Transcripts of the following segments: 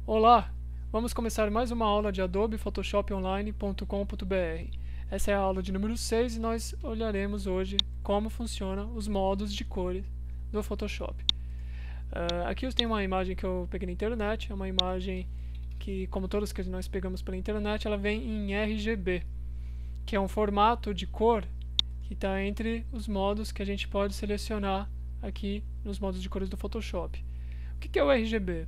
Olá! Vamos começar mais uma aula de Adobe Photoshop Online.com.br. Essa é a aula de número 6 e nós olharemos hoje como funcionam os modos de cores do Photoshop. Aqui eu tenho uma imagem que eu peguei na internet, é uma imagem que, como todas que nós pegamos pela internet, ela vem em RGB, que é um formato de cor que está entre os modos que a gente pode selecionar aqui nos modos de cores do Photoshop. O que é o RGB?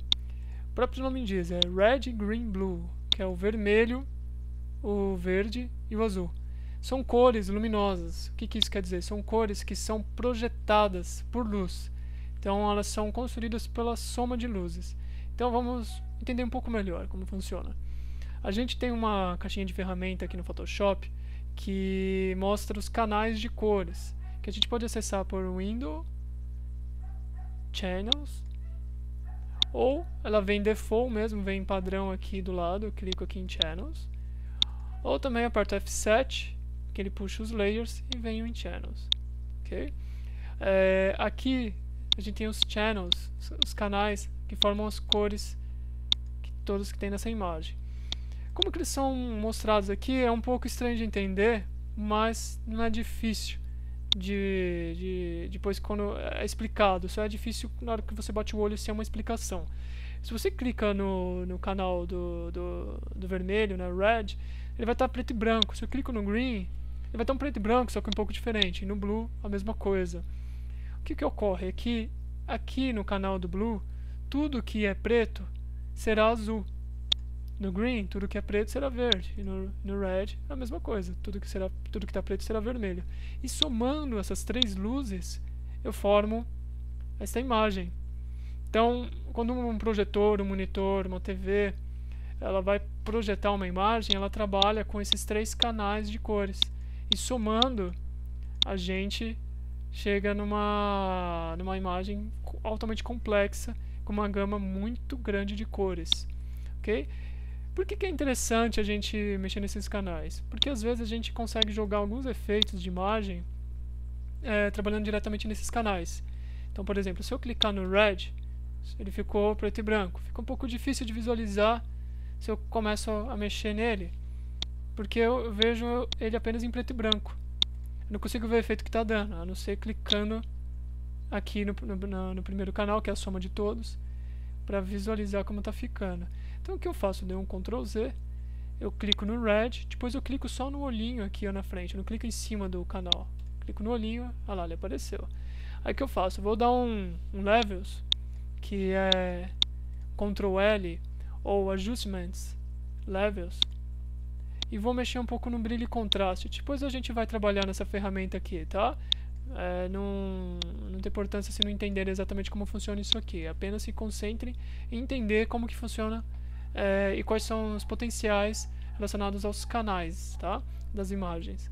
O próprio nome diz, é Red, Green, Blue, que é o vermelho, o verde e o azul. São cores luminosas. O que isso quer dizer? São cores que são projetadas por luz. Então elas são construídas pela soma de luzes. Então vamos entender um pouco melhor como funciona. A gente tem uma caixinha de ferramenta aqui no Photoshop que mostra os canais de cores, que a gente pode acessar por Window, Channels, ou ela vem default mesmo, vem padrão aqui do lado, eu clico aqui em Channels. Ou também aperto F7, que ele puxa os layers e vem em Channels. Okay? Aqui a gente tem os Channels, os canais que formam as cores todas que tem nessa imagem. Como que eles são mostrados aqui é um pouco estranho de entender, mas não é difícil depois quando é explicado. Só é difícil na hora que você bate o olho sem uma explicação. Se você clica no canal do vermelho, na red, ele vai estar preto e branco. Se eu clico no green, ele vai estar um preto e branco, só que um pouco diferente. E no blue, a mesma coisa. O que ocorre? Aqui no canal do blue, tudo que é preto será azul. No green, tudo que é preto será verde. E no red, a mesma coisa. Tudo que está preto será vermelho. E somando essas três luzes, eu formo essa imagem. Então, quando um projetor, um monitor, uma TV, ela vai projetar uma imagem, ela trabalha com esses três canais de cores. E somando, a gente chega numa imagem altamente complexa, com uma gama muito grande de cores. Ok? Por que é interessante a gente mexer nesses canais? Porque às vezes a gente consegue jogar alguns efeitos de imagem trabalhando diretamente nesses canais. Então, por exemplo, se eu clicar no Red, ele ficou preto e branco. Fica um pouco difícil de visualizar se eu começo a mexer nele, porque eu vejo ele apenas em preto e branco. Eu não consigo ver o efeito que está dando, a não ser clicando aqui no primeiro canal, que é a soma de todos, para visualizar como está ficando. Então o que eu faço? Eu dou um Ctrl Z, eu clico no Red, depois eu clico só no olhinho aqui na frente, eu não clico em cima do canal. Clico no olhinho, olha lá, ele apareceu. Aí o que eu faço? Eu vou dar um Levels, que é Ctrl L, ou Adjustments, Levels, e vou mexer um pouco no brilho e contraste. Depois a gente vai trabalhar nessa ferramenta aqui, tá? Não tem importância se não entender exatamente como funciona isso aqui. Apenas se concentre em entender como que funciona e quais são os potenciais relacionados aos canais, tá? Das imagens,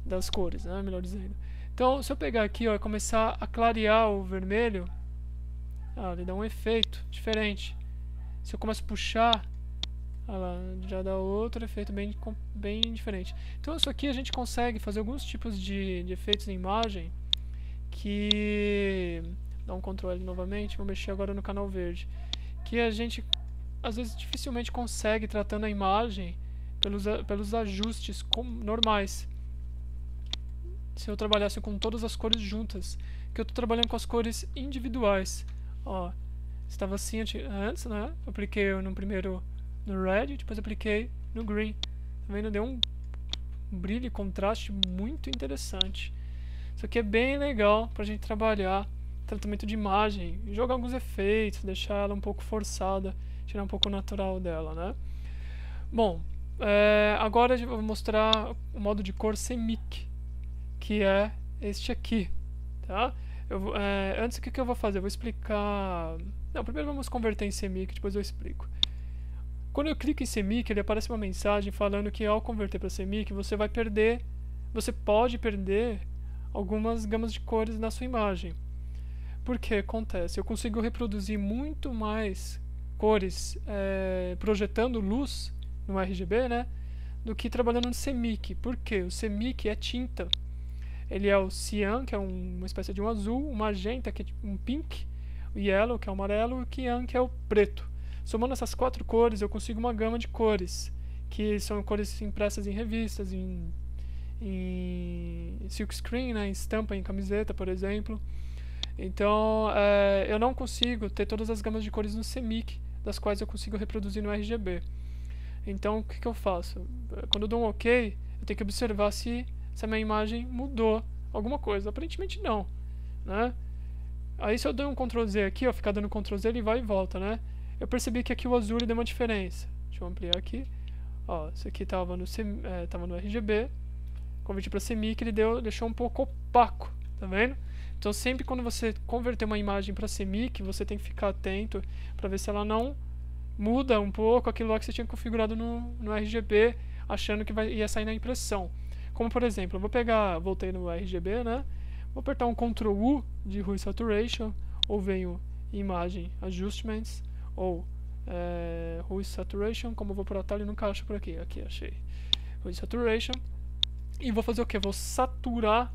das cores, né? Melhor dizendo. Então, se eu pegar aqui e começar a clarear o vermelho, ele dá um efeito diferente. Se eu começo a puxar, já dá outro efeito bem diferente. Então isso aqui a gente consegue fazer alguns tipos de efeitos na imagem que... Dá um Ctrl L novamente, vou mexer agora no canal verde. Que a gente, às vezes, dificilmente consegue tratando a imagem pelos ajustes normais. Se eu trabalhasse com todas as cores juntas, que eu estou trabalhando com as cores individuais. Ó, estava assim antes, né? Eu apliquei no primeiro no red, depois apliquei no green. Tá vendo? Deu um brilho e contraste muito interessante. Isso aqui é bem legal pra gente trabalhar tratamento de imagem, jogar alguns efeitos, deixar ela um pouco forçada, tirar um pouco o natural dela, né? Bom, agora eu vou mostrar o modo de cor CMYK, que é este aqui, tá? Antes, o que eu vou fazer? Eu vou explicar... Não, primeiro vamos converter em CMYK, depois eu explico. Quando eu clico em CMYK, ele aparece uma mensagem falando que ao converter para CMYK, você pode perder algumas gamas de cores na sua imagem. Por que acontece? Eu consigo reproduzir muito mais cores projetando luz no RGB, né, do que trabalhando no CMYK. Por quê? O CMYK é tinta. Ele é o cyan, que é uma espécie de um azul, o magenta, que é um pink, o yellow, que é o amarelo, e o cyan, que é o preto. Somando essas 4 cores, eu consigo uma gama de cores, que são cores impressas em revistas, em silkscreen, né, em estampa, em camiseta, por exemplo. Então, eu não consigo ter todas as gamas de cores no CMYK, das quais eu consigo reproduzir no RGB. Então, o que eu faço? Quando eu dou um OK, eu tenho que observar se a minha imagem mudou alguma coisa. Aparentemente não, né? Aí se eu dou um Ctrl Z aqui, ó, ficar dando Ctrl Z, ele vai e volta, né? Eu percebi que aqui o azul deu uma diferença. Deixa eu ampliar aqui. Ó, isso aqui tava no RGB. Converti para CMYK, ele deixou um pouco opaco, tá vendo? Então sempre quando você converter uma imagem para CMYK, você tem que ficar atento para ver se ela não muda um pouco aquilo lá que você tinha configurado no RGB, achando que ia sair na impressão. Como por exemplo, eu vou pegar, voltei no RGB, né? Vou apertar um Ctrl U de Hue Saturation, ou venho em Imagem Adjustments, ou Hue Saturation, como eu vou por atalho, nunca acho por aqui. Aqui, achei. Hue Saturation. E vou fazer o que? Vou saturar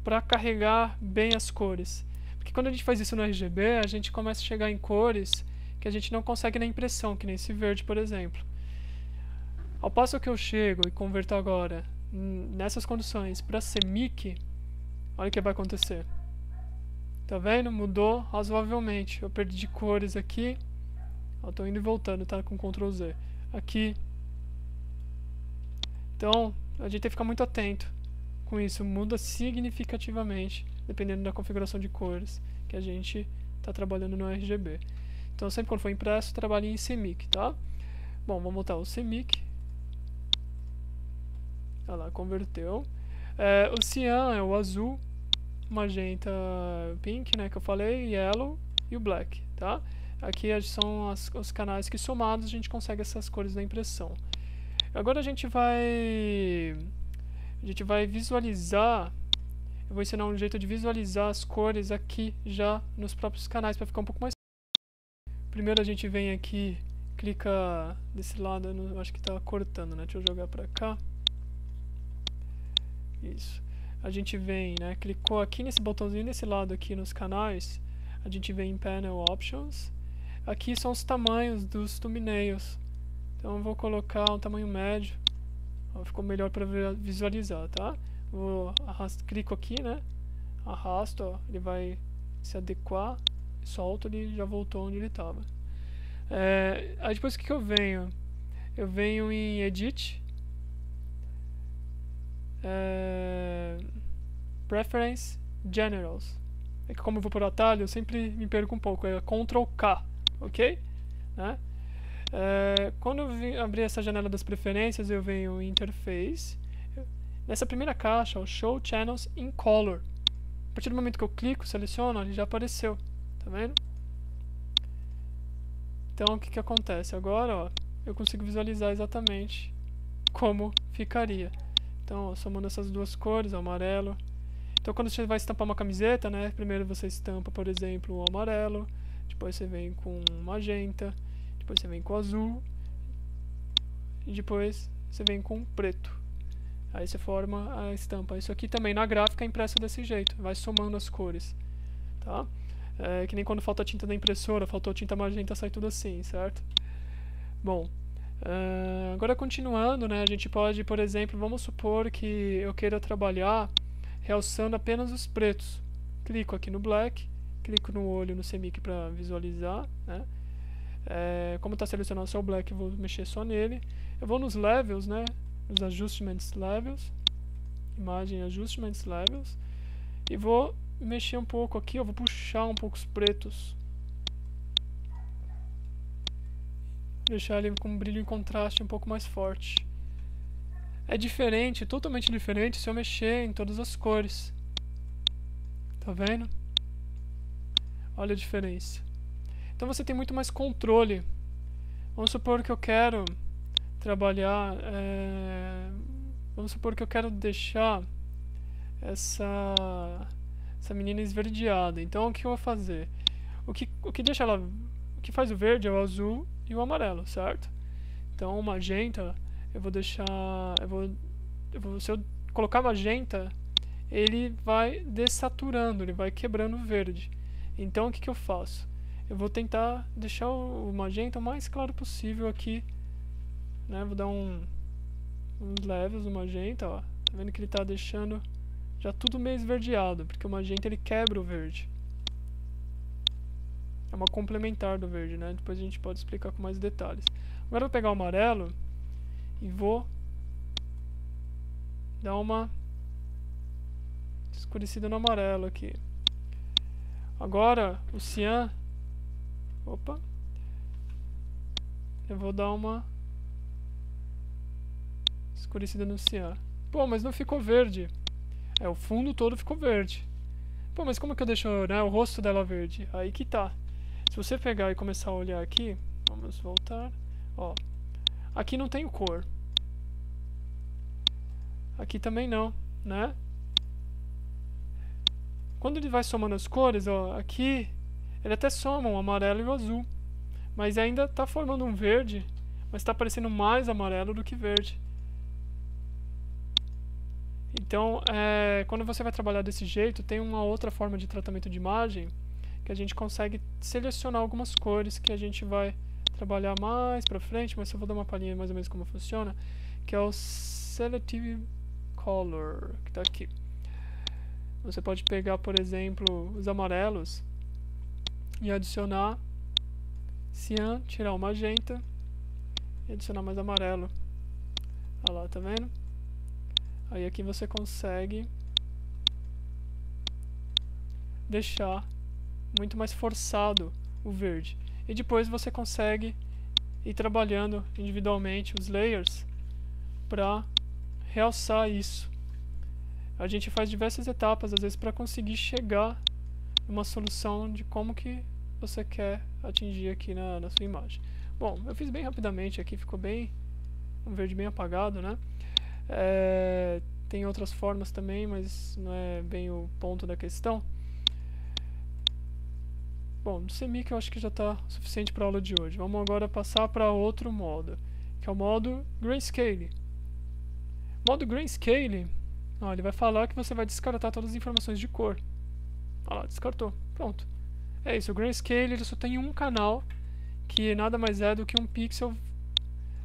para carregar bem as cores. Porque quando a gente faz isso no RGB, a gente começa a chegar em cores que a gente não consegue na impressão, que nem esse verde, por exemplo. Ao passo que eu chego e converto agora nessas condições para CMYK, olha o que vai acontecer. Tá vendo? Mudou razoavelmente. Eu perdi cores aqui. Eu tô indo e voltando, tá? Com Ctrl Z. Aqui. Então, a gente tem que ficar muito atento com isso. Muda significativamente, dependendo da configuração de cores que a gente está trabalhando no RGB. Então, sempre quando for impresso, trabalhe em CMYK, tá? Bom, vamos botar o CMYK. Olha lá, converteu. O cian é o azul, magenta, pink, né, que eu falei, yellow e o black, tá? Aqui são os canais que somados a gente consegue essas cores da impressão. Agora a gente vai visualizar. Eu vou ensinar um jeito de visualizar as cores aqui já nos próprios canais para ficar um pouco mais. Primeiro a gente vem aqui, clica desse lado, eu acho que está cortando, né? Deixa eu jogar para cá. Isso. A gente vem, né? Clicou aqui nesse botãozinho desse lado aqui nos canais. A gente vem em Panel Options. Aqui são os tamanhos dos thumbnails. Então eu vou colocar um tamanho médio. Ó, ficou melhor para visualizar, tá? Clico aqui, né? Arrasto, ó, ele vai se adequar. Solto, ele já voltou onde ele estava. Aí depois o que eu venho? Eu venho em Edit. Preference Generals. É que como eu vou por atalho, eu sempre me perco um pouco. É Ctrl K, ok? Né? Quando eu abrir essa janela das preferências, eu venho em Interface. Nessa primeira caixa, o Show Channels in Color. A partir do momento que eu clico, seleciono, ele já apareceu. Tá vendo? Então o que acontece? Agora, ó, eu consigo visualizar exatamente como ficaria. Então, ó, somando essas duas cores, o amarelo. Então quando você vai estampar uma camiseta, né? Primeiro você estampa, por exemplo, o amarelo. Depois você vem com magenta. Depois você vem com azul. E depois você vem com preto. Aí você forma a estampa. Isso aqui também na gráfica é impresso desse jeito. Vai somando as cores. Tá? Que nem quando falta tinta da impressora. Faltou tinta magenta, sai tudo assim, certo? Bom. Agora continuando, né? A gente pode, por exemplo, vamos supor que eu queira trabalhar realçando apenas os pretos. Clico aqui no black. Clico no olho no CMYK para visualizar, né? Como está selecionado só o black, eu vou mexer só nele. Eu vou nos levels, né? Nos adjustments levels, imagem adjustments levels, e vou mexer um pouco aqui. Eu vou puxar um pouco os pretos, deixar ele com um brilho e contraste um pouco mais forte. É diferente, totalmente diferente, se eu mexer em todas as cores. Tá vendo? Olha a diferença. Então você tem muito mais controle. Vamos supor que eu quero trabalhar, vamos supor que eu quero deixar essa menina esverdeada. Então o que eu vou fazer? O que deixa ela, o que faz o verde é o azul e o amarelo, certo? Então o magenta eu vou deixar, se eu colocar magenta, ele vai dessaturando, ele vai quebrando o verde. Então o que eu faço? eu vou tentar deixar o magenta o mais claro possível aqui, né? Vou dar uns levels no magenta, ó. Tá vendo que ele tá deixando já tudo meio esverdeado, porque o magenta ele quebra o verde. É uma complementar do verde, né? Depois a gente pode explicar com mais detalhes. Agora eu vou pegar o amarelo e vou dar uma escurecida no amarelo aqui. Agora o cian, opa, eu vou dar uma escurecida no cian. Pô, mas não ficou verde. É, o fundo todo ficou verde. Pô, mas como que eu deixo, né, o rosto dela verde? Aí que tá. Se você pegar e começar a olhar aqui, vamos voltar, ó, aqui não tem cor. Aqui também não, né? Quando ele vai somando as cores, ó, aqui ele até soma o amarelo e o azul, mas ainda tá formando um verde, mas tá parecendo mais amarelo do que verde. Então, quando você vai trabalhar desse jeito, tem uma outra forma de tratamento de imagem que a gente consegue selecionar algumas cores que a gente vai trabalhar mais pra frente, mas eu vou dar uma palhinha mais ou menos como funciona, que é o Selective Color, que tá aqui. Você pode pegar, por exemplo, os amarelos e adicionar cian, tirar o magenta e adicionar mais amarelo. Olha lá, tá vendo? Aí aqui você consegue deixar muito mais forçado o verde. E depois você consegue ir trabalhando individualmente os layers para realçar isso. A gente faz diversas etapas, às vezes, para conseguir chegar numa solução de como que você quer atingir aqui na sua imagem. Bom, eu fiz bem rapidamente aqui, ficou bem um verde bem apagado, né? Tem outras formas também, mas não é bem o ponto da questão. Bom, no semic eu acho que já está suficiente para a aula de hoje. Vamos agora passar para outro modo, que é o modo Grayscale. Modo Grayscale, ó, ele vai falar que você vai descartar todas as informações de cor. Olha lá, descartou. Pronto. É isso, o Grayscale ele só tem um canal, que nada mais é do que um pixel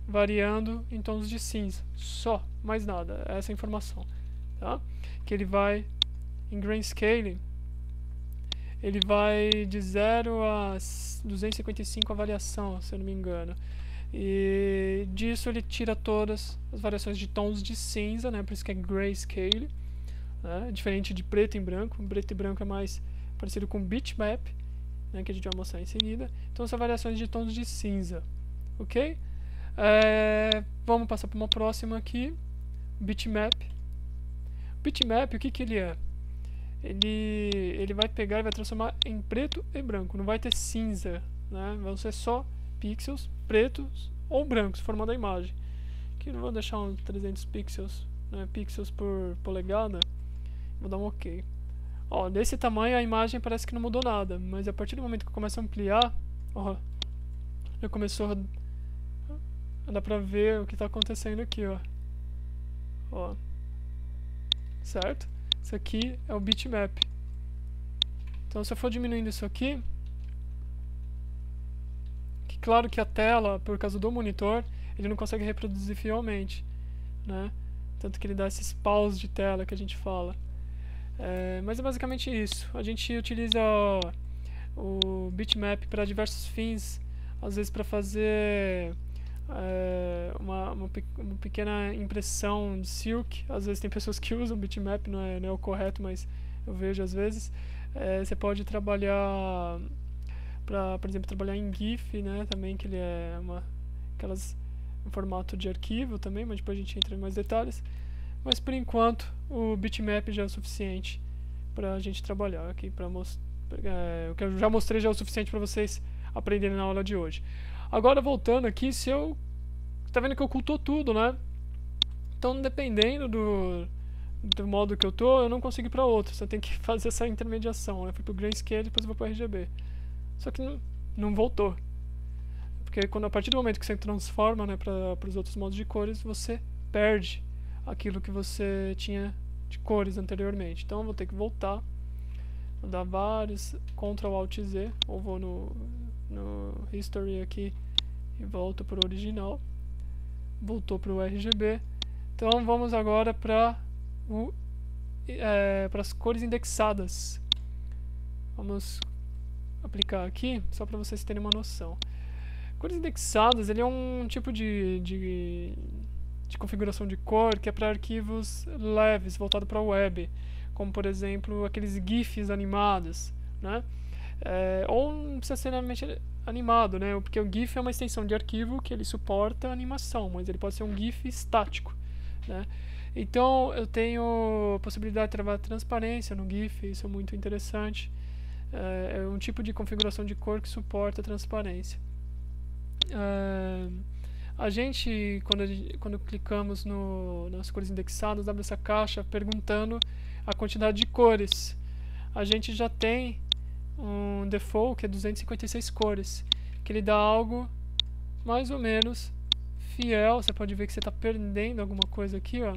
variando em tons de cinza. Só, mais nada, essa é a informação. Tá? Que ele vai, em Grayscale, ele vai de 0 a 255 a variação, se eu não me engano. E disso ele tira todas as variações de tons de cinza, né? Por isso que é Grayscale, né? Diferente de preto e branco. Preto e branco é mais parecido com bitmap, né? Que a gente vai mostrar em seguida. Então são variações de tons de cinza, ok? Vamos passar para uma próxima aqui, bitmap. Bitmap, o que que ele é? Ele vai pegar e vai transformar em preto e branco, não vai ter cinza, né? Vão ser só pixels pretos ou brancos formando a imagem. Aqui eu vou deixar uns 300 pixels, né? Pixels por polegada. Vou dar um OK. Ó, desse tamanho a imagem parece que não mudou nada, mas a partir do momento que eu começo a ampliar, ó, já começou a dar pra ver o que tá acontecendo aqui, ó. Ó. Certo? Isso aqui é o bitmap. Então se eu for diminuindo isso aqui, que claro que a tela, por causa do monitor, ele não consegue reproduzir fielmente, né? Tanto que ele dá esses paus de tela que a gente fala. Mas é basicamente isso. A gente utiliza o bitmap para diversos fins, às vezes para fazer uma pequena impressão de silk. Às vezes tem pessoas que usam bitmap, não é o correto, mas eu vejo às vezes. Você pode trabalhar para, por exemplo, trabalhar em GIF, né, também, que ele é um formato de arquivo também, mas depois a gente entra em mais detalhes. Mas por enquanto o bitmap já é o suficiente para a gente trabalhar aqui, o que eu já mostrei já é o suficiente para vocês aprenderem na aula de hoje. Agora voltando aqui, tá vendo que ocultou tudo, né? Então dependendo do modo que eu não consigo ir para outro. Você tem que fazer essa intermediação, né? Eu fui pro Grayscale e depois eu vou pro RGB. Só que não voltou. Porque a partir do momento que você transforma, né, para os outros modos de cores, você perde aquilo que você tinha de cores anteriormente. Então eu vou ter que voltar Vou dar vários, Ctrl Alt Z, ou vou no History aqui e volto para o original. Voltou para o RGB. Então vamos agora para as cores indexadas. Vamos aplicar aqui, só para vocês terem uma noção. Cores indexadas, ele é um tipo de configuração de cor que é para arquivos leves, voltado para a web, como por exemplo aqueles GIFs animados, né? Ou não precisa ser animado, né? Porque o GIF é uma extensão de arquivo que ele suporta animação, mas ele pode ser um GIF estático, né? Então eu tenho a possibilidade de trabalhar transparência no GIF, isso é muito interessante. É um tipo de configuração de cor que suporta transparência. A gente, quando clicamos nas cores indexadas, abre essa caixa perguntando a quantidade de cores. A gente já tem um default que é 256 cores, que ele dá algo mais ou menos fiel. Você pode ver que você está perdendo alguma coisa aqui, ó.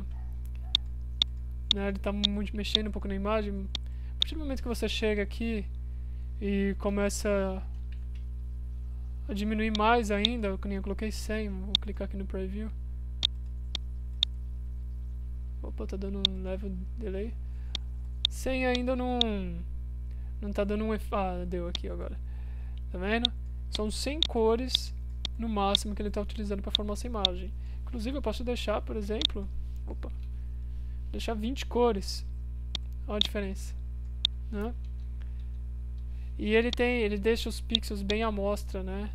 Né, ele está mexendo um pouco na imagem. A partir do momento que você chega aqui e começa a diminuir mais ainda, eu coloquei 100, vou clicar aqui no Preview. Opa, tá dando um level delay. 100 ainda não tá dando um... Ah, deu aqui agora. Tá vendo? São 100 cores no máximo que ele está utilizando para formar essa imagem. Inclusive eu posso deixar, por exemplo... Opa! Deixar 20 cores. Olha a diferença, né? E ele deixa os pixels bem à mostra, né?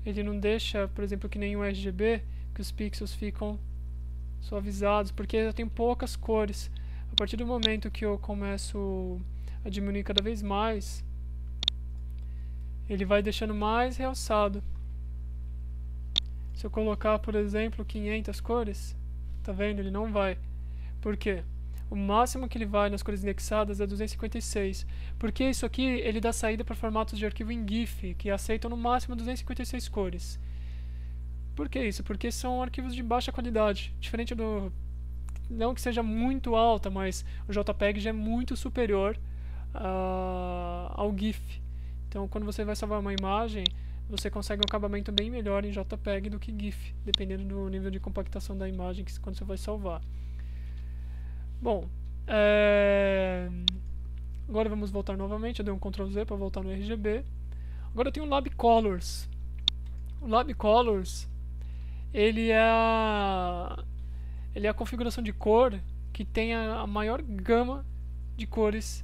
Ele não deixa, por exemplo, que nem o RGB, que os pixels ficam suavizados, porque eu tenho poucas cores. A partir do momento que eu começo a diminuir cada vez mais, ele vai deixando mais realçado. Se eu colocar, por exemplo, 500 cores, tá vendo? Ele não vai. Por quê? O máximo que ele vai nas cores indexadas é 256. Porque isso aqui ele dá saída para formatos de arquivo em GIF, que aceitam no máximo 256 cores. Por que isso? Porque são arquivos de baixa qualidade. Diferente do... Não que seja muito alta, mas o JPEG já é muito superior ao GIF. Então quando você vai salvar uma imagem, você consegue um acabamento bem melhor em JPEG do que GIF, dependendo do nível de compactação da imagem quando você vai salvar. Bom, agora vamos voltar novamente. Eu dei um Ctrl Z para voltar no RGB. Agora eu tenho o Lab Colors. O Lab Colors, ele é a configuração de cor que tem a maior gama de cores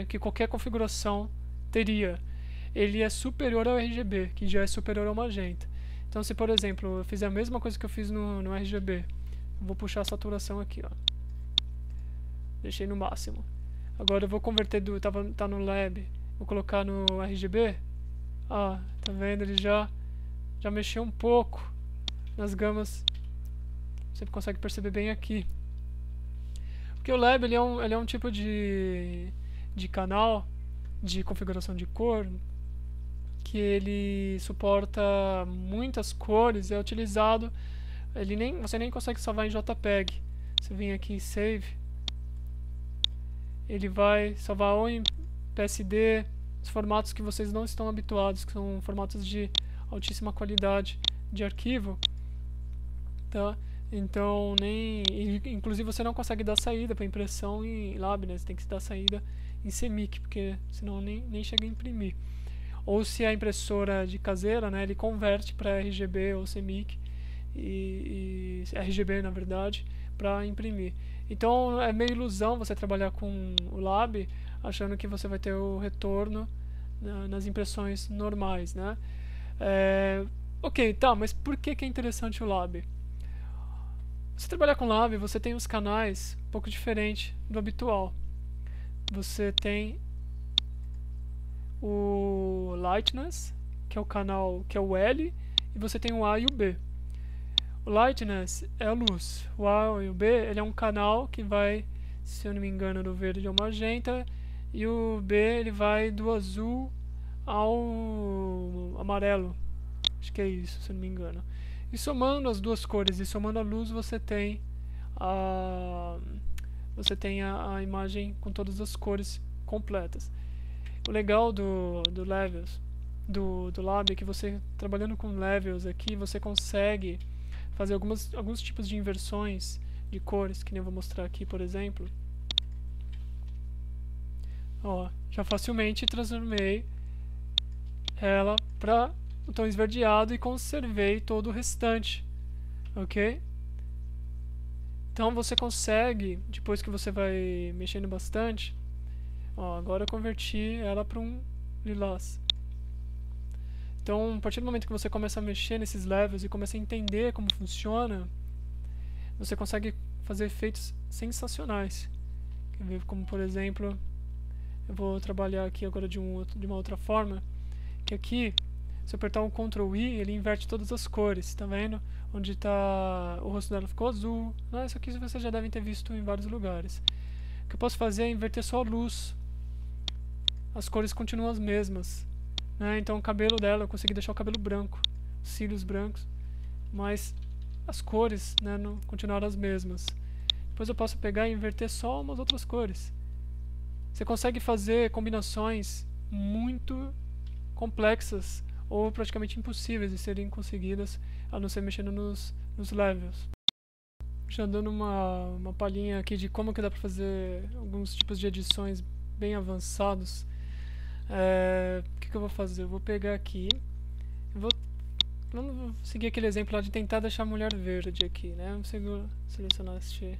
que qualquer configuração teria. Ele é superior ao RGB, que já é superior ao magenta. Então se, por exemplo, eu fizer a mesma coisa que eu fiz no RGB, vou puxar a saturação aqui, ó. Deixei no máximo. Agora eu vou converter tá no Lab, vou colocar no RGB. Ah, tá vendo? Ele já mexeu um pouco nas gamas. Você consegue perceber bem aqui. Porque o Lab ele é um tipo de canal de configuração de cor que ele suporta muitas cores, é utilizado. Você nem consegue salvar em JPEG. Você vem aqui em Save, ele vai salvar ou em PSD, os formatos que vocês não estão habituados, que são formatos de altíssima qualidade de arquivo, tá? Então inclusive você não consegue dar saída para impressão em Lab, né? Você tem que dar saída em CMYK, porque senão nem chega a imprimir. Ou se a impressora de caseira, né, ele converte para RGB ou CMYK, e RGB na verdade, para imprimir. Então é meio ilusão você trabalhar com o Lab achando que você vai ter o retorno nas impressões normais, né? Ok, tá, mas por que é interessante o Lab? Você trabalhar com Lab, você tem os canais um pouco diferente do habitual. Você tem o Lightness, que é o canal que é o L, e você tem o A e o B. O Lightness é a luz, o A e o B ele é um canal que vai, se eu não me engano, do verde ao magenta, e o B ele vai do azul ao amarelo, acho que é isso, se eu não me engano. E somando as duas cores e somando a luz, você tem a imagem com todas as cores completas. O legal do Levels, do Lab, é que você, trabalhando com Levels aqui, você consegue fazer alguns tipos de inversões de cores, que nem eu vou mostrar aqui, por exemplo. Ó, já facilmente transformei ela para o tom esverdeado e conservei todo o restante, ok? Então você consegue, depois que você vai mexendo bastante, ó, agora eu converti ela para um lilás. Então, a partir do momento que você começa a mexer nesses levels e começa a entender como funciona, você consegue fazer efeitos sensacionais. Quer ver? Como, por exemplo, eu vou trabalhar aqui agora de uma outra forma, que aqui, se eu apertar um Ctrl I, ele inverte todas as cores, tá vendo? Onde está o rosto dela ficou azul. Isso aqui vocês já devem ter visto em vários lugares. O que eu posso fazer é inverter só a luz. As cores continuam as mesmas. Então o cabelo dela, eu consegui deixar o cabelo branco, os cílios brancos, mas as cores, não continuaram as mesmas. Depois eu posso pegar e inverter só umas outras cores. Você consegue fazer combinações muito complexas ou praticamente impossíveis de serem conseguidas a não ser mexendo nos levels. Já dando uma palhinha aqui de como que dá para fazer alguns tipos de edições bem avançados. O que eu vou fazer? Eu vou pegar aqui, vamos seguir aquele exemplo lá de tentar deixar a mulher verde aqui, né? Vamos selecionar este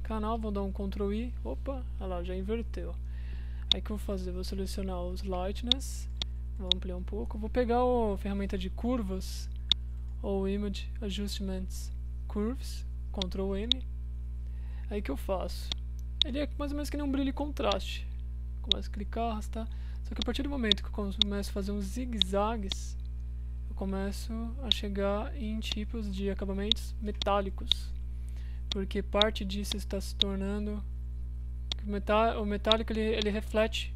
canal, vou dar um Ctrl I, opa, olha lá, já inverteu. Aí o que eu vou fazer? Vou selecionar os Lightness, vou ampliar um pouco, vou pegar a ferramenta de curvas, ou Image Adjustments Curves, Ctrl M. Aí o que eu faço? Ele é mais ou menos que nem um brilho e contraste. Começo a clicar, arrastar. Só que a partir do momento que eu começo a fazer uns zigue-zagues, eu começo a chegar em tipos de acabamentos metálicos. Porque parte disso está se tornando... O metálico ele reflete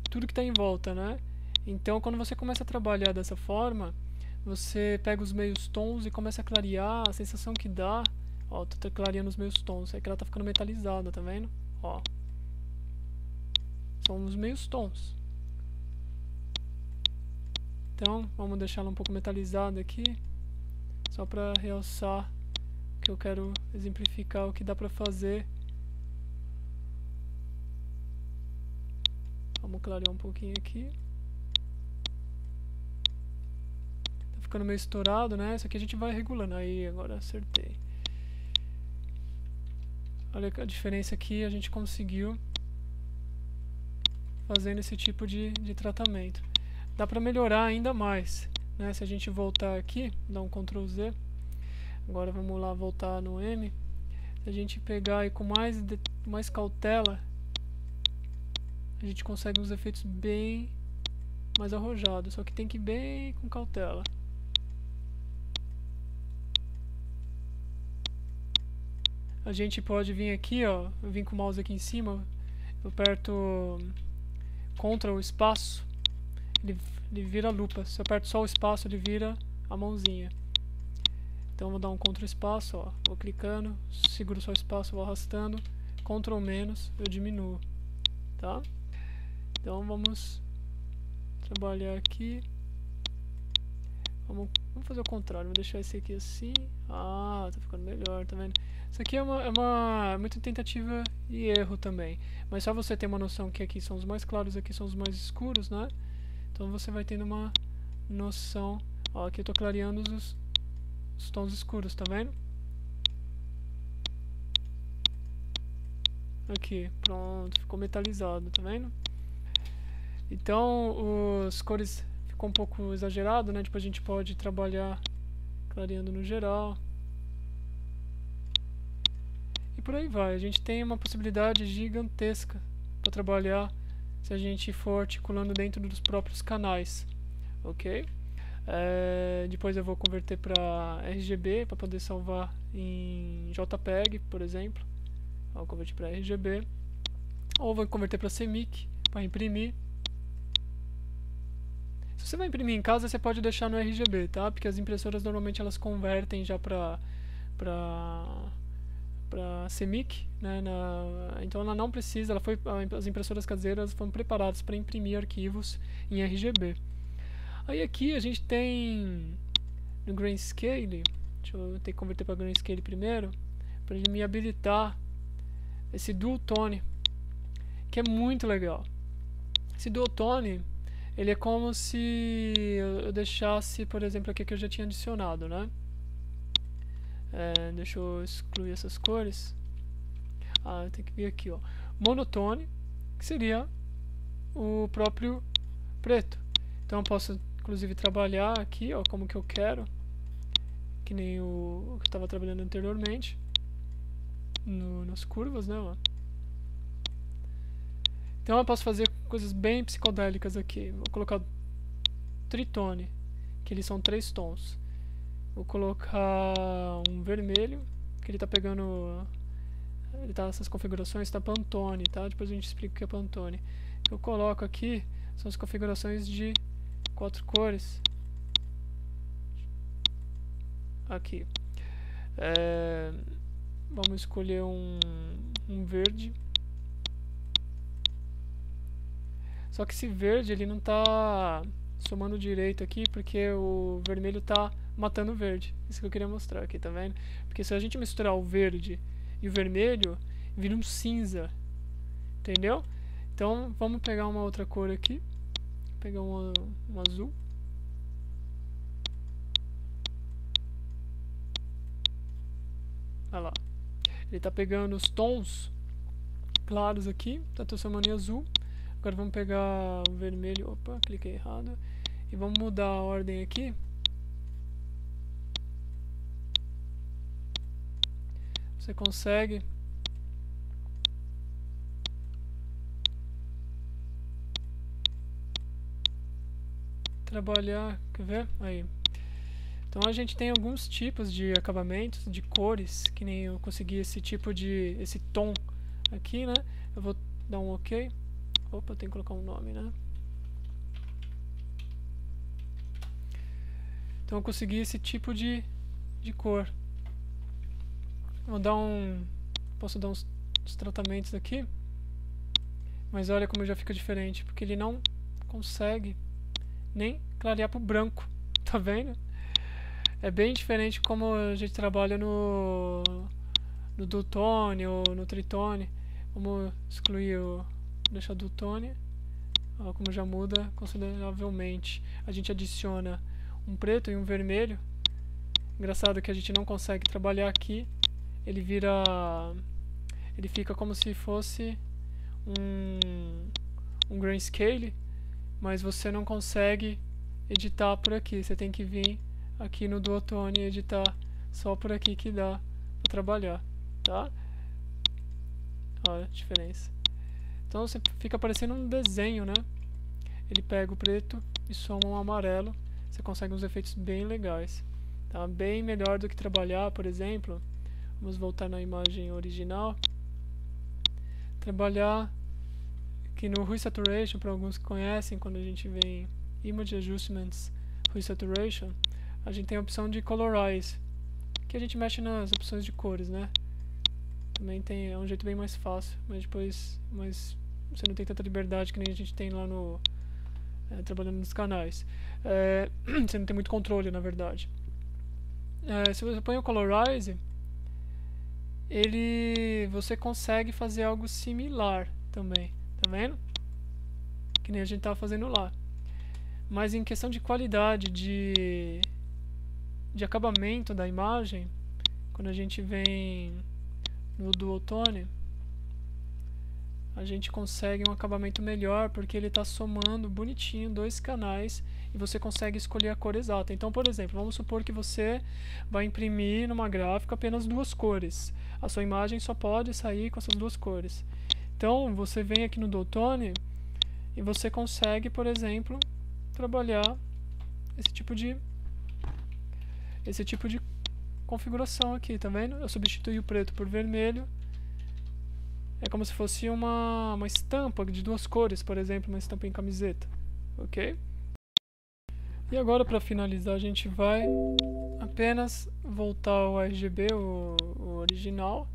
tudo que está em volta, né? Então quando você começa a trabalhar dessa forma, você pega os meios tons e começa a clarear. A sensação que dá... Ó, tô clareando os meios tons, é que ela tá ficando metalizada, tá vendo? Ó. São os meios tons. Então, vamos deixar ela um pouco metalizada aqui, só para realçar que eu quero exemplificar o que dá para fazer. Vamos clarear um pouquinho aqui. Tá ficando meio estourado, né? Isso aqui a gente vai regulando. Aí, agora acertei. Olha a diferença aqui, a gente conseguiu fazendo esse tipo de tratamento. Dá para melhorar ainda mais, né? Se a gente voltar aqui, dar um Ctrl Z, agora vamos lá voltar no M, se a gente pegar e com mais cautela, a gente consegue uns efeitos bem mais arrojados, só que tem que ir bem com cautela. A gente pode vir aqui, ó, eu vim com o mouse aqui em cima, eu aperto Ctrl espaço, ele vira a lupa. Se eu aperto só o espaço, ele vira a mãozinha. Então eu vou dar um Ctrl espaço, ó, vou clicando, seguro só o espaço, vou arrastando, Ctrl menos, eu diminuo, tá? Então vamos trabalhar aqui. Vamos fazer o contrário, vou deixar esse aqui assim. Ah, tá ficando melhor, tá vendo? Isso aqui é muita tentativa e erro também. Mas só você ter uma noção que aqui são os mais claros, aqui são os mais escuros, né? Então você vai tendo uma noção. Ó, aqui eu tô clareando os tons escuros, tá vendo? Aqui, pronto, ficou metalizado, tá vendo? Então, as cores ficou um pouco exagerado, né? Depois a gente pode trabalhar clareando no geral. E por aí vai. A gente tem uma possibilidade gigantesca para trabalhar se a gente for articulando dentro dos próprios canais, ok? Depois eu vou converter para RGB para poder salvar em JPEG, por exemplo. Vou converter para RGB, ou vou converter para CMYK para imprimir. Se você vai imprimir em casa, você pode deixar no RGB, tá? Porque as impressoras normalmente elas convertem já para para CMYK, né, então ela não precisa, as impressoras caseiras foram preparadas para imprimir arquivos em RGB. Aí aqui a gente tem no Grayscale, deixa eu ter que converter para Grayscale primeiro, para ele me habilitar esse Dual Tone, que é muito legal. Esse Dual Tone, ele é como se eu deixasse, por exemplo, aqui que eu já tinha adicionado, né? Deixa eu excluir essas cores. Tem que vir aqui, ó. Monotone, que seria o próprio preto. Então eu posso, inclusive, trabalhar aqui, ó, como que eu quero, que nem o que eu estava trabalhando anteriormente, nas curvas, né? Ó. Então eu posso fazer coisas bem psicodélicas aqui. Vou colocar tritone, que eles são 3 tons. Vou colocar um vermelho, que ele tá pegando, ele tá nessas configurações, tá Pantone, tá? Depois a gente explica o que é Pantone. O que eu coloco aqui são as configurações de 4 cores. Aqui. Vamos escolher um verde. Só que esse verde ele não tá somando direito aqui, porque o vermelho tá matando o verde. Isso que eu queria mostrar aqui, tá vendo? Porque se a gente misturar o verde e o vermelho, vira um cinza. Entendeu? Então vamos pegar uma outra cor aqui. Vou pegar um azul. Olha lá. Ele tá pegando os tons claros aqui, tá transformando em azul. Agora vamos pegar o vermelho. Opa, cliquei errado. E vamos mudar a ordem aqui. Você consegue trabalhar, quer ver? Aí. Então a gente tem alguns tipos de acabamentos, de cores, que nem eu consegui esse tom aqui, né? Eu vou dar um OK. Opa, eu tenho que colocar um nome, né? Então eu consegui esse tipo de cor. Posso dar uns tratamentos aqui, mas olha como já fica diferente, porque ele não consegue nem clarear pro branco, tá vendo? É bem diferente como a gente trabalha no Dual Tone ou no Tritone. Vamos excluir deixar Dual Tone. Ó, como já muda consideravelmente. A gente adiciona um preto e um vermelho. Engraçado que a gente não consegue trabalhar aqui. Ele fica como se fosse um grayscale, mas você não consegue editar por aqui. Você tem que vir aqui no Dual Tone e editar só por aqui que dá para trabalhar, tá? Olha a diferença. Então você fica parecendo um desenho, né? Ele pega o preto e soma um amarelo. Você consegue uns efeitos bem legais, tá? Bem melhor do que trabalhar, por exemplo. Vamos voltar na imagem original. Trabalhar aqui no Hue Saturation, para alguns que conhecem, quando a gente vem em Image Adjustments, Hue Saturation, a gente tem a opção de Colorize, que a gente mexe nas opções de cores, né? Também é um jeito bem mais fácil, mas você não tem tanta liberdade que nem a gente tem lá trabalhando nos canais. Você não tem muito controle, na verdade. Se você põe o Colorize, você consegue fazer algo similar também, tá vendo? Que nem a gente estava fazendo lá. Mas em questão de qualidade de acabamento da imagem, quando a gente vem no Dual Tone, a gente consegue um acabamento melhor, porque ele está somando bonitinho 2 canais e você consegue escolher a cor exata. Então, por exemplo, vamos supor que você vai imprimir numa gráfica apenas 2 cores. A sua imagem só pode sair com essas 2 cores. Então, você vem aqui no Dual Tone e você consegue, por exemplo, trabalhar esse tipo de configuração aqui, tá vendo? Eu substituí o preto por vermelho. É como se fosse uma estampa de 2 cores, por exemplo, uma estampa em camiseta, ok? E agora, para finalizar, a gente vai apenas voltar ao RGB, o original,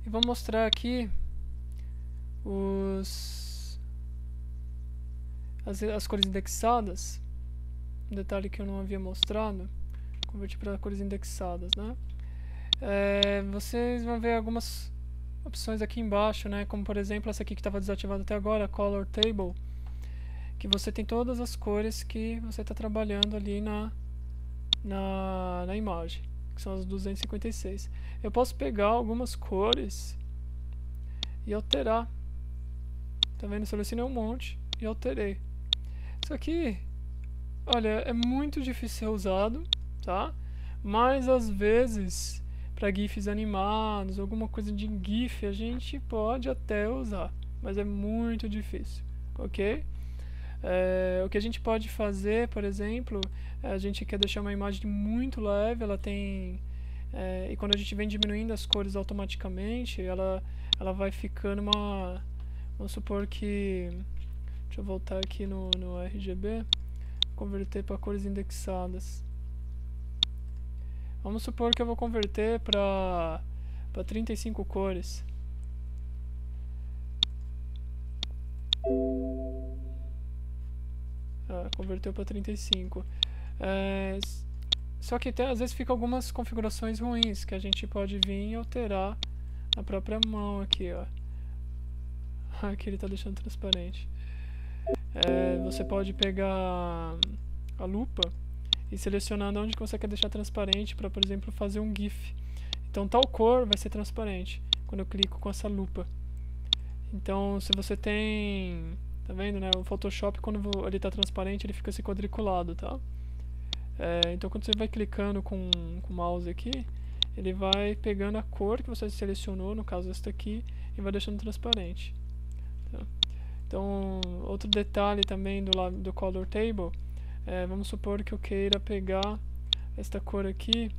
E vou mostrar aqui as cores indexadas. Um detalhe que eu não havia mostrado. Converti para cores indexadas, né? Vocês vão ver algumas opções aqui embaixo, né? Como por exemplo essa aqui que estava desativada até agora, Color Table, que você tem todas as cores que você está trabalhando ali na imagem, que são as 256. Eu posso pegar algumas cores e alterar. Tá vendo? Selecionei um monte e alterei. Isso aqui, olha, é muito difícil ser usado, tá? Mas às vezes, para GIFs animados, alguma coisa de GIF, a gente pode até usar, mas é muito difícil, ok? O que a gente pode fazer, por exemplo, a gente quer deixar uma imagem muito leve, ela tem... e quando a gente vem diminuindo as cores automaticamente, ela vai ficando uma... Vamos supor que... Deixa eu voltar aqui no RGB, converter para cores indexadas. Vamos supor que eu vou converter para 35 cores. Converteu para 35. Só que às vezes fica algumas configurações ruins que a gente pode vir e alterar na própria mão aqui, ó. Aqui ele está deixando transparente. Você pode pegar a lupa e selecionar onde que você quer deixar transparente para, por exemplo, fazer um GIF. Então tal cor vai ser transparente quando eu clico com essa lupa. Então se você tem... Tá vendo, né? O Photoshop, quando ele está transparente, ele fica assim quadriculado, tá? Então quando você vai clicando com o mouse aqui, ele vai pegando a cor que você selecionou, no caso esta aqui, e vai deixando transparente. Tá? Então, outro detalhe também do Color Table, vamos supor que eu queira pegar esta cor aqui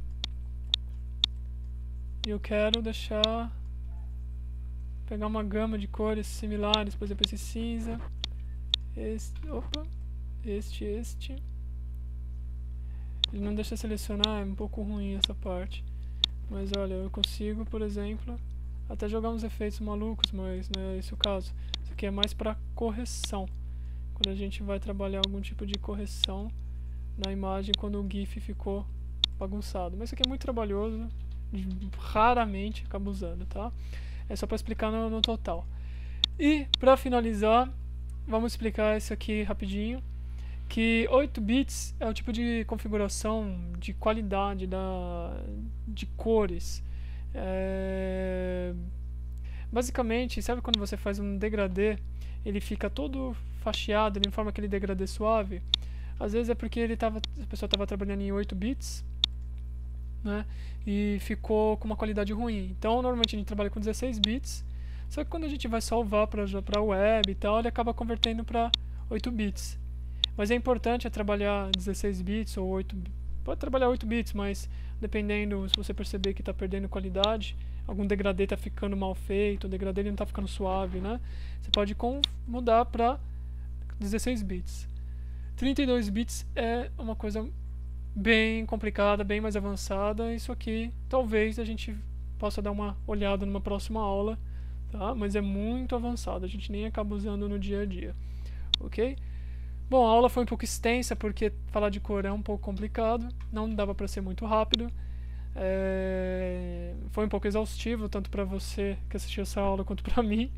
e eu quero pegar uma gama de cores similares, por exemplo, esse cinza, este. Ele não deixa selecionar, é um pouco ruim essa parte. Mas olha, eu consigo, por exemplo, até jogar uns efeitos malucos, mas não é esse o caso. Isso aqui é mais para correção. Quando a gente vai trabalhar algum tipo de correção na imagem quando o GIF ficou bagunçado. Mas isso aqui é muito trabalhoso, raramente acabo usando, tá? É só para explicar no total. E para finalizar, vamos explicar isso aqui rapidinho. Que 8 bits é o tipo de configuração de qualidade de cores. Basicamente, sabe quando você faz um degradê, ele fica todo fatiado, ele forma aquele degradê suave? Às vezes é porque a pessoa estava trabalhando em 8 bits, né, e ficou com uma qualidade ruim. Então, normalmente a gente trabalha com 16 bits, só que quando a gente vai salvar para a web e tal, ele acaba convertendo para 8 bits. Mas é importante trabalhar 16 bits ou 8 bits. Pode trabalhar 8 bits, mas dependendo, se você perceber que está perdendo qualidade, algum degradê está ficando mal feito, o degradê não está ficando suave, né? Você pode mudar para 16 bits. 32 bits é uma coisa bem complicada, bem mais avançada. Isso aqui, talvez a gente possa dar uma olhada numa próxima aula, tá? Mas é muito avançado, a gente nem acaba usando no dia a dia, ok? Bom, a aula foi um pouco extensa porque falar de cor é um pouco complicado, não dava para ser muito rápido. Foi um pouco exaustivo, tanto para você que assistiu essa aula quanto para mim,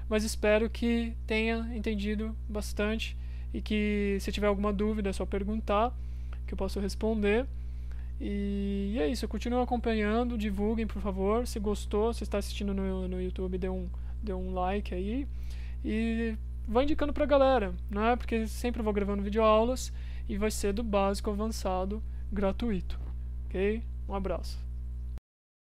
mas espero que tenha entendido bastante e que se tiver alguma dúvida é só perguntar, que eu posso responder. E é isso, continuem acompanhando, divulguem por favor, se gostou, se está assistindo no YouTube, dê um like aí e vai indicando pra galera, né? Porque sempre eu vou gravando videoaulas e vai ser do básico ao avançado gratuito, ok? Um abraço.